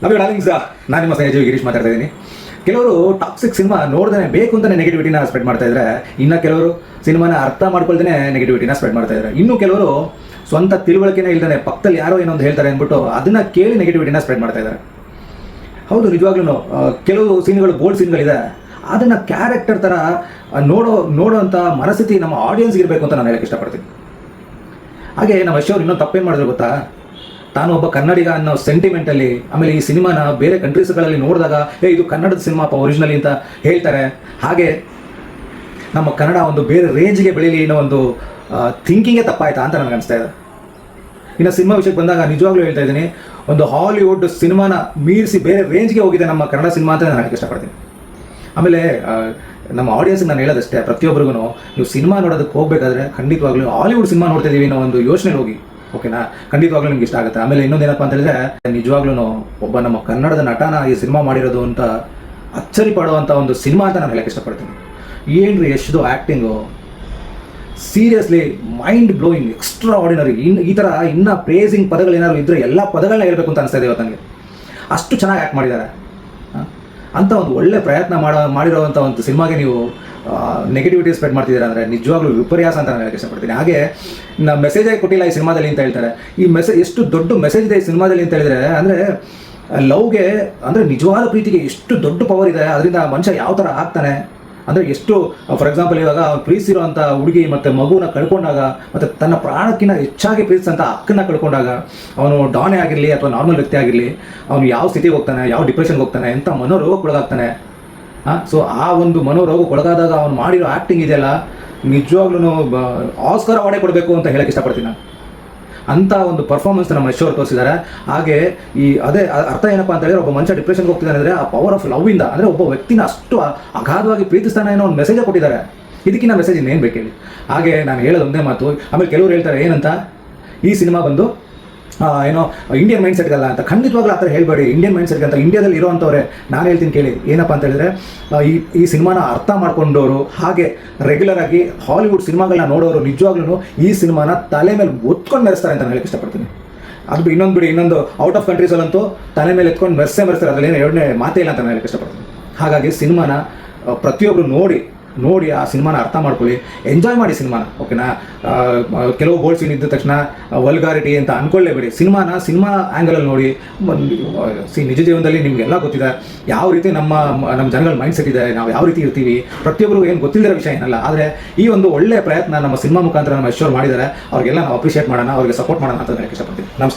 Love you darlings. ನಾನು ನಿಮ್ಮ ಸ್ನೇಹಿತ ಗಿರೀಶ್ ಮಾತಾಡ್ತಾ ಇದ್ದೀನಿ. ಕೆಲವರು ಟಾಕ್ಸಿಕ್ ಸಿನಿಮಾ ನೋಡ್ದೇ ಬೇಕು ಅಂತಲೇ ನೆಗೆಟಿವಿಟಿನ ಸ್ಪ್ರೆಡ್ ಮಾಡ್ತಾ ಇದ್ದಾರೆ. ಇನ್ನು ಕೆಲವರು ಸಿನಿಮಾನ ಅರ್ಥ ಮಾಡ್ಕೊಳ್ದೇ ನೆಗೆಟಿವಿಟಿನ ಸ್ಪ್ರೆಡ್ ಮಾಡ್ತಾ ಇದ್ದಾರೆ. ಇನ್ನು ಕೆಲವರು ಸ್ವಂತ ತಿಳುವಳಿಕೆನೇ ಇಲ್ದೇ ಪಕ್ಕದಲ್ಲಿ ಯಾರೋ ಏನೋ ಒಂದು ಹೇಳ್ತಾರೆ ಅಂದ್ಬಿಟ್ಟು ಅದನ್ನು ಕೇಳಿ ನೆಗೆಟಿವಿಟಿನ ಸ್ಪ್ರೆಡ್ ಮಾಡ್ತಾ ಇದ್ದಾರೆ. ಹೌದು, ನಿಜವಾಗ್ಲೂ ಕೆಲವು ಸೀನ್ಗಳು ಬೋಲ್ಡ್ ಸೀನ್ಗಳಿದೆ, ಅದನ್ನು ಕ್ಯಾರೆಕ್ಟರ್ ಥರ ನೋಡೋವಂಥ ಮನಸ್ಥಿತಿ ನಮ್ಮ ಆಡಿಯನ್ಸ್ಗೆ ಇರಬೇಕು ಅಂತ ನಾನು ಹೇಳಕ್ಕೆ ಇಷ್ಟಪಡ್ತೀನಿ. ಹಾಗೆ ನಮ್ಮ ಯಶೋರು ಇನ್ನೊಂದು ತಪ್ಪೇನು ಮಾಡಿದ್ರು ಗೊತ್ತಾ? ತಾನು ಒಬ್ಬ ಕನ್ನಡಿಗ ಅನ್ನೋ ಸೆಂಟಿಮೆಂಟಲ್ಲಿ, ಆಮೇಲೆ ಈ ಸಿನಿಮಾನ ಬೇರೆ ಕಂಟ್ರೀಸ್ಗಳಲ್ಲಿ ನೋಡಿದಾಗ ಇದು ಕನ್ನಡದ ಸಿನಿಮಾ ಒರಿಜಿನಲಿ ಅಂತ ಹೇಳ್ತಾರೆ. ಹಾಗೆ ನಮ್ಮ ಕನ್ನಡ ಒಂದು ಬೇರೆ ರೇಂಜ್ಗೆ ಬೆಳೀಲಿ ಅನ್ನೋ ಒಂದು ಥಿಂಕಿಂಗೇ ತಪ್ಪಾಯ್ತಾ ಅಂತ ನನಗೆ ಅನಿಸ್ತಾ ಇದೆ. ಇನ್ನು ಸಿನಿಮಾ ವಿಷಯಕ್ಕೆ ಬಂದಾಗ ನಿಜವಾಗ್ಲೂ ಹೇಳ್ತಾ ಇದ್ದೀನಿ, ಒಂದು ಹಾಲಿವುಡ್ ಸಿನಿಮಾನ ಮೀರಿಸಿ ಬೇರೆ ರೇಂಜ್ಗೆ ಹೋಗಿದೆ ನಮ್ಮ ಕನ್ನಡ ಸಿನಿಮಾ ಅಂತ ನಾನು ಹೇಳಕ್ಕೆ ಇಷ್ಟಪಡ್ತೀನಿ. ಆಮೇಲೆ ನಮ್ಮ ಆಡಿಯನ್ಸ್ಗೆ ನಾನು ಹೇಳೋದಷ್ಟೇ, ಪ್ರತಿಯೊಬ್ಬರಿಗೂ ನೀವು ಸಿನಿಮಾ ನೋಡೋದಕ್ಕೆ ಹೋಗಬೇಕಾದ್ರೆ ಖಂಡಿತವಾಗ್ಲೂ ಹಾಲಿವುಡ್ ಸಿನಿಮಾ ನೋಡ್ತಿದ್ದೀವಿ ಅನ್ನೋ ಒಂದು ಯೋಚನೆ ಹೋಗಿ, ಓಕೆನಾ? ಖಂಡಿತವಾಗ್ಲೂ ನಿಮ್ಗೆ ಇಷ್ಟ ಆಗುತ್ತೆ. ಆಮೇಲೆ ಇನ್ನೊಂದೇನಪ್ಪ ಅಂತ ಹೇಳಿದ್ರೆ, ನಿಜವಾಗ್ಲೂ ಒಬ್ಬ ನಮ್ಮ ಕನ್ನಡದ ನಟನ ಈ ಸಿನಿಮಾ ಮಾಡಿರೋದು ಅಂತ ಅಚ್ಚರಿ ಪಡುವಂಥ ಒಂದು ಸಿನಿಮಾ ಅಂತ ನಾನು ಹೇಳಕ್ಕೆ ಇಷ್ಟಪಡ್ತೀನಿ. ಏನ್ರಿ ಯಶ್ದು acting, seriously mind blowing, extraordinary. ಈ ಥರ ಇನ್ನೂ ಪ್ರೇಸಿಂಗ್ ಪದಗಳೇನಾದ್ರು ಇದ್ದರೆ ಎಲ್ಲ ಪದಗಳನ್ನ ಹೇಳ್ಬೇಕು ಅಂತ ಅನಿಸ್ತಾ ಇದೆ ಇವತ್ತು ನನಗೆ. ಅಷ್ಟು ಚೆನ್ನಾಗಿ ಆ್ಯಕ್ಟ್ ಮಾಡಿದ್ದಾರೆ ಅಂತ ಒಂದು ಒಳ್ಳೆ ಪ್ರಯತ್ನ ಮಾಡಿರೋವಂಥ ಒಂದು ಸಿನಿಮಾಗೆ ನೀವು ನೆಗೆಟಿವಿಟಿ ಸ್ಪ್ರೆಡ್ ಮಾಡ್ತಿದ್ದೀರಾ ಅಂದರೆ ನಿಜವಾಗ್ಲೂ ವಿಪರ್ಯಾಸ ಅಂತ ನಾನು ಹೇಳಕ್ಕೆ ಇಷ್ಟಪಡ್ತೀನಿ. ಹಾಗೆ ಮೆಸೇಜೇ ಕೊಟ್ಟಿಲ್ಲ ಈ ಸಿನಿಮಾದಲ್ಲಿ ಅಂತ ಹೇಳ್ತಾರೆ. ಈ ಮೆಸೇಜ್ ಎಷ್ಟು ದೊಡ್ಡ ಮೆಸೇಜ್ ಇದೆ ಈ ಸಿನಿಮಾದಲ್ಲಿ ಅಂತ ಹೇಳಿದರೆ, ಅಂದರೆ ಲವ್ಗೆ, ಅಂದರೆ ನಿಜವಾದ ಪ್ರೀತಿಗೆ ಎಷ್ಟು ದೊಡ್ಡ ಪವರ್ ಇದೆ, ಅದರಿಂದ ಮನುಷ್ಯ ಯಾವ ಥರ ಆಗ್ತಾನೆ ಅಂದರೆ ಎಷ್ಟು. ಫಾರ್ ಎಕ್ಸಾಂಪಲ್, ಇವಾಗ ಅವ್ನು ಪ್ರೀತಿಸಿರೋಂಥ ಹುಡುಗಿ ಮತ್ತು ಮಗುನ ಕಳ್ಕೊಂಡಾಗ, ಮತ್ತು ತನ್ನ ಪ್ರಾಣಕ್ಕಿಂತ ಹೆಚ್ಚಾಗಿ ಪ್ರೀತಿಸಂಥ ಅಕ್ಕನ್ನ ಕಳ್ಕೊಂಡಾಗ, ಅವನು ಡಾನೇ ಆಗಿರಲಿ ಅಥವಾ ನಾರ್ಮಲ್ ವ್ಯಕ್ತಿ ಆಗಿರಲಿ, ಅವನು ಯಾವ ಸ್ಥಿತಿಗೆ ಹೋಗ್ತಾನೆ, ಯಾವ ಡಿಪ್ರೆಷನ್ಗೆ ಹೋಗ್ತಾನೆ, ಎಂಥ ಮನೋರೋಗಕ್ಕೊಳಗಾಗ್ತಾನೆ. ಸೊ ಆ ಒಂದು ಮನೋರೋಗಕ್ಕೊಳಗಾದಾಗ ಅವನು ಮಾಡಿರೋ ಆ್ಯಕ್ಟಿಂಗ್ ಇದೆಯಲ್ಲ, ನಿಜವಾಗ್ಲೂ ಆಸ್ಕರ್ ಅವಾರ್ಡೇ ಕೊಡಬೇಕು ಅಂತ ಹೇಳಕ್ಕೆ ಇಷ್ಟಪಡ್ತೀನಿ ನಾನು. ಅಂಥ ಒಂದು ಪರ್ಫಾರ್ಮೆನ್ಸ್ ನಮ್ಮ ಯಶೋರ್ ತೋರಿಸಿದ್ದಾರೆ. ಹಾಗೆ ಅದೇ ಅರ್ಥ ಏನಪ್ಪ ಅಂತ ಹೇಳಿದ್ರೆ, ಒಬ್ಬ ಮನುಷ್ಯ ಡಿಪ್ರೆಷನ್ಗೆ ಹೋಗ್ತಿದ್ದಾನೆ ಅಂದರೆ ಆ ಪವರ್ ಆಫ್ ಲವ್ವಿಂದ, ಅಂದರೆ ಒಬ್ಬ ವ್ಯಕ್ತಿನ ಅಷ್ಟು ಅಗಾಧವಾಗಿ ಪ್ರೀತಿಸ್ತಾನೆ ಅನ್ನೋ ಒಂದು ಮೆಸೇಜೇ ಕೊಟ್ಟಿದ್ದಾರೆ. ಇದಕ್ಕಿಂತ ಮೆಸೇಜ್ ಇನ್ನೇನು ಬೇಕೇಳಿ. ಹಾಗೆ ನಾನು ಹೇಳೋದು ಒಂದೇ ಮಾತು. ಆಮೇಲೆ ಕೆಲವರು ಹೇಳ್ತಾರೆ ಏನಂತ, ಈ ಸಿನಿಮಾ ಬಂದು ಏನೋ ಇಂಡಿಯನ್ ಮೈಂಡ್ ಸೆಟ್ಗಲ್ಲ ಅಂತ. ಖಂಡಿತವಾಗ್ಲೂ ಆ ಥರ ಹೇಳಬೇಡಿ. ಇಂಡಿಯನ್ ಮೈಂಡ್ ಸೆಟ್ಗೆ ಅಂತ ಇಂಡಿಯಾದಲ್ಲಿ ಇರೋವಂಥವ್ರೆ ನಾನು ಹೇಳ್ತೀನಿ ಕೇಳಿ. ಏನಪ್ಪ ಅಂತ ಹೇಳಿದ್ರೆ, ಈ ಸಿನಿಮಾನ ಅರ್ಥ ಮಾಡ್ಕೊಂಡವರು, ಹಾಗೆ ರೆಗ್ಯುಲರ್ ಆಗಿ ಹಾಲಿವುಡ್ ಸಿನಿಮಾಗಳನ್ನ ನೋಡೋರು ನಿಜವಾಗ್ಲೂ ಈ ಸಿನಿಮಾನ ತಲೆ ಮೇಲೆ ಒತ್ಕೊಂಡು ಮೆರೆಸ್ತಾರೆ ಅಂತ ನಾನು ಹೇಳಕ್ಕೆ ಇಷ್ಟಪಡ್ತೀನಿ. ಅದು ಇನ್ನೊಂದು ಔಟ್ ಆಫ್ ಕಂಟ್ರೀಸಲ್ಲಂತೂ ತಲೆ ಮೇಲೆ ಎತ್ಕೊಂಡು ಮೆರೆಸ್ತಾರೆ. ಅದರಲ್ಲಿ ಏನು ಎರಡನೇ ಮಾತೇ ಇಲ್ಲ ಅಂತ ನಾನು ಹೇಳಕ್ಕೆ ಇಷ್ಟಪಡ್ತೀನಿ. ಹಾಗಾಗಿ ಸಿನಿಮಾನ ಪ್ರತಿಯೊಬ್ಬರು ನೋಡಿ ಆ ಸಿನಿಮಾನ ಅರ್ಥ ಮಾಡ್ಕೊಳ್ಳಿ, ಎಂಜಾಯ್ ಮಾಡಿ ಸಿನಿಮಾನ, ಓಕೆನಾ? ಕೆಲವು ಬೋಲ್ಡ್ ಸೀನ್ ಇದ್ದ ತಕ್ಷಣ ವಲ್ಗಾರಿಟಿ ಅಂತ ಅಂದ್ಕೊಳ್ಳೇಬೇಡಿ. ಸಿನಿಮಾ ಆ್ಯಂಗಲಲ್ಲಿ ನೋಡಿ. ನಿಜ ಜೀವನದಲ್ಲಿ ನಿಮಗೆಲ್ಲ ಗೊತ್ತಿದೆ ಯಾವ ರೀತಿ ನಮ್ಮ ಜನಗಳ ಮೈಂಡ್ ಸೆಟ್ ಇದೆ, ನಾವು ಯಾವ ರೀತಿ ಇರ್ತೀವಿ. ಪ್ರತಿಯೊಬ್ಬರಿಗೂ ಏನು ಗೊತ್ತಿಲ್ಲದಿರೋ ವಿಷಯ ಏನಲ್ಲ. ಆದರೆ ಈ ಒಂದು ಒಳ್ಳೆಯ ಪ್ರಯತ್ನ ನಮ್ಮ ಸಿನಿಮಾ ಮುಖಾಂತರ ನಮ್ಮ ಯಶೋರ್ ಮಾಡಿದ್ದಾರೆ. ಅವ್ರಿಗೆಲ್ಲ ನಾವು ಅಪ್ರಿಷಿಯೇಟ್ ಮಾಡೋಣ, ಅವ್ರಿಗೆ ಸಪೋರ್ಟ್ ಮಾಡೋಣ ಅಂತ ಹೇಳಕ್ಕೆ ಇಷ್ಟಪಡ್ತೀನಿ. ನಮಸ್ಕಾರ.